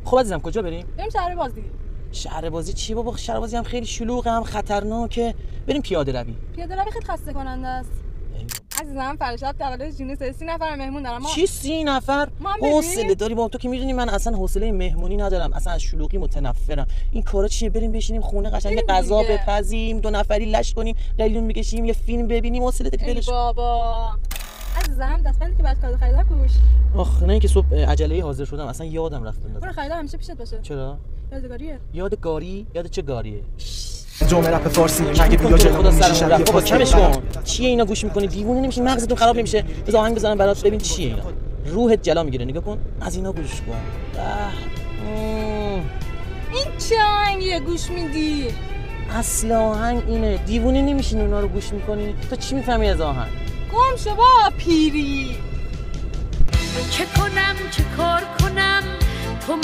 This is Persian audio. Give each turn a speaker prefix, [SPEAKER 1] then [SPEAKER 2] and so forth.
[SPEAKER 1] خب عزیزم کجا بریم؟
[SPEAKER 2] بریم شهر بازی.
[SPEAKER 1] شهر بازی چی بابا؟ شهر بازی هم خیلی شلوغه، هم خطرناکه. بریم پیاده روی.
[SPEAKER 2] پیاده روی خیلی خسته کننده است. عزیزم فردا شب تولد جون 30 نفر مهمون دارم.
[SPEAKER 1] چی 30 نفر؟ حوصله داری بابا؟ تو که میدونی من اصلا حوصله مهمونی ندارم، اصلا از شلوغی متنفرم. این کارا چیه؟ بریم بشینیم خونه قشنگ غذا بپزیم، 2 نفری لش کنیم، قلیون بکشیم، یه فیلم ببینیم، حوصله داری ولش.
[SPEAKER 2] بابا عزیزم دستبندی که بعد کادو خریدم کوش.
[SPEAKER 1] آخ نه اینکه صبح عجله حاضر شدم اصلا یادم رفت بندازم.
[SPEAKER 2] برو خریدم همیشه پیشت باشه.
[SPEAKER 1] چرا؟
[SPEAKER 2] یادگاریه.
[SPEAKER 1] یادگاری؟ یاد چه گاریه؟
[SPEAKER 3] جمله رپ فارسی مگه بیا جلو میشه شب
[SPEAKER 1] بابا کمش کن. چیه اینا گوش میکنی؟ دیوونه نمیشی؟ مغزتون خراب نمیشه؟ بذار آهنگ بزنم برات ببین چیه اینا. روحت جلا میگیره، نگاه کن. از اینا گوش کن.
[SPEAKER 2] این چه آهنگیه گوش میدی؟
[SPEAKER 1] اصل آهنگ اینه. دیوونه نمیشین اونا رو گوش میکنی؟ تو چی میفهمی از آهنگ؟
[SPEAKER 2] گم شو با پیری.
[SPEAKER 4] چه کنم چه کار کنم تو